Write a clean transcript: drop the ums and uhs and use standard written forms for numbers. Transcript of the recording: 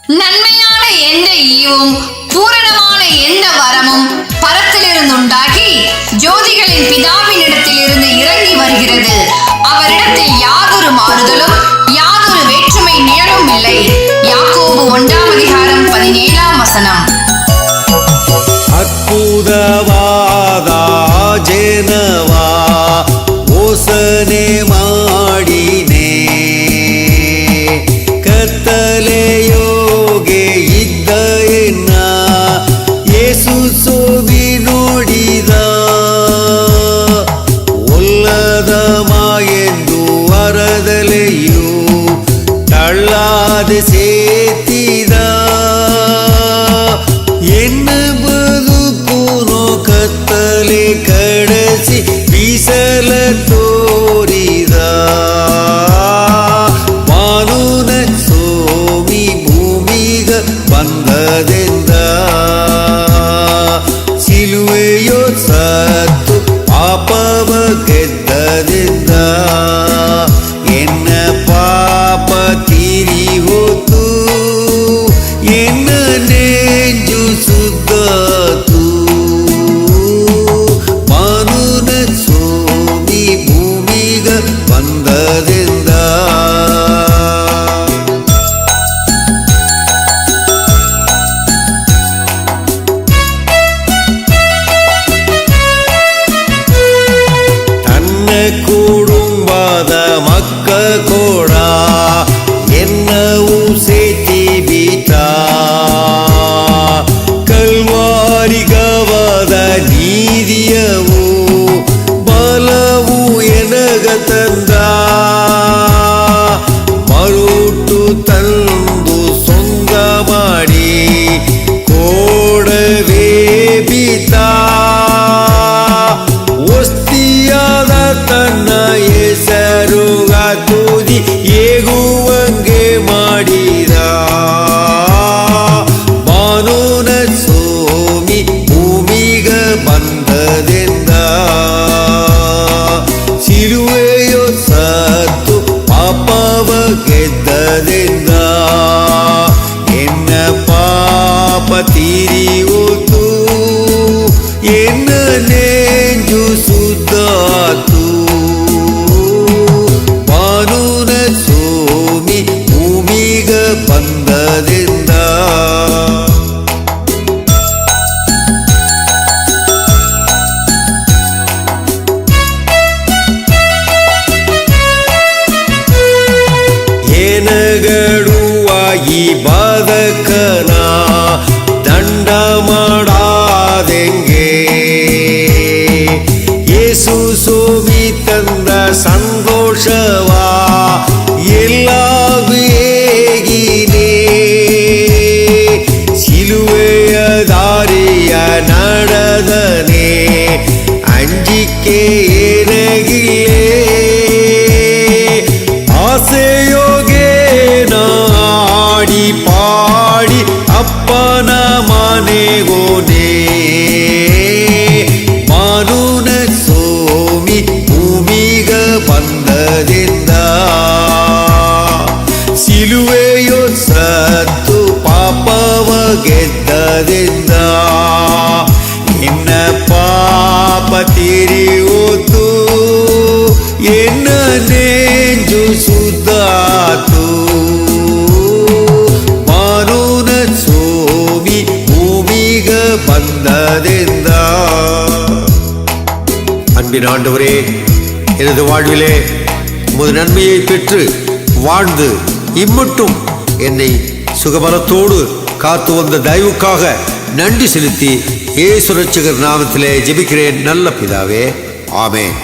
நன்மையான எந்த ஈவும் பூரணமான எந்த வரமும் பரத்திலிருந்து உண்டாகி ஜோதிகளின் பிதாவினிடத்தில் இருந்து இறங்கி வருகிறது. அவரிடத்தில் யாதொரு மாறுதலும் யாதொரு வேற்றுமை நிழலும் இல்லை. யாக்கோபு 1:17 ಅದ್ಭುತವಾದ ಜನವಾ ಓಸನೆ ಮಾಡಿನೇ ಕತ್ತಲೆಯೋಗೆ ಇದ್ದ ಎನ್ನ ಯೇಸು ಸೋಬಿ ನೋಡಿದ ಒಲ್ಲದ ಮಾಯೆಂದು ವರದಲೆಯು ತಳ್ಳಾದೆ ಸೇತಿದ ಎನ್ನ ಬದುಕುನೋ ಕತ್ತಲೆ ಕಡಸಿ ಬೀಸಲ ತೋರಿದ ಮಾನುನ ಸೋಮಿ ಭೂಮಿಗ ಬಂದದೆಂದ ಸಿಲುವೆಯೋ ಸತ್ತು ಪಾಪವ ಗೆದ್ದದೆಂದ ಎನ್ನ ಪಾಪ ತೀರಿ ಹೋತು ಎನ್ನ ನೆಂಜು ಸುದ್ದಾತು ಮಾನುನ ಸೋಮಿ ಭೂಮಿಗ ಬಂದದೆಂದ ತನ್ನ ಕುಟುಂಬದ ಮಕ್ಕ ಕೂಡ ಎನ್ನವು ಸೇತಿ ಬೀಟ ಕಲ್ವಾರಿಗವಾದ ನೀದಿಯವು ಬಲವು ಎನಗ ತಂದ ಮರುಟು ತಂದು ಸೊಂಗ ಮಾಡಿ ಕೋಡವೇ ಬೀತ ಒಸ್ತಿಯಾದ ತನ್ನ ಹೆಸರುಗ ತೂದಿ ಏಗುವಂಗೆ ಮಾಡಿದ ಮಾನುನ ಸೋಮಿ ಭೂಮಿಗ ಬಂದದೆಂದ ಸಿಲುವೆಯೋ ಸತ್ತು ಪಾಪವ ಗೆದ್ದದೆಂದ ಎನ್ನ ಪಾಪ ತೀರಿ ಹೋತು ಎನ್ನ ನೆಂಜು ಸುದ್ದಾತು ಮಾನುನ ಸೋಮಿ ಭೂಮಿಗ ಬಂದದೆಂದ ಏನಗಡುವ ಈ ಬದಕನ ದಂಡ ಮಾಡಾದೆಂಗೆ ಯೇಸು ಸೋಮಿ ತಂದ ಸಂತೋಷವಾ ಎಲ್ಲಾಗೂ ಹೇಗಿನೇ ಸಿಲುವೆಯ ದಾರಿಯ ನಡೆದನೆ ಅಂಜಿಕೆ ಏನಗಿಲ್ಲೇ ಆಸೆಯೋಗೆ ನಾಡಿ ಪಾಡಿ ಅಪ್ಪನ ಮನೆಗೋನೆ ಮಾನುನ ಸೋಮಿ ಭೂಮಿಗ ಬಂದದೆಂದ ಸಿಲುವೆಯೋ ಸತ್ತು ಪಾಪವ ಗೆದ್ದದೆಂದ ಎನ್ನ ಪಾಪ ತೀರಿ ಹೋತು ಎನ್ನ ನೆಂಜು ಸುದ್ದಾತು ಮಾನುನ சோமி பூமிக வந்ததெந்த. அன்பின் ஆண்டவரே, எனது வாழ்விலே உமது நன்மையை பெற்று வாழ்ந்து இம்மட்டும் என்னை சுகபலத்தோடு காத்து வந்த தயவுக்காக நன்றி செலுத்தி இயேசு ரட்சகர் நாமத்திலே ஜெபிக்கிறேன் நல்ல பிதாவே, ஆமென்.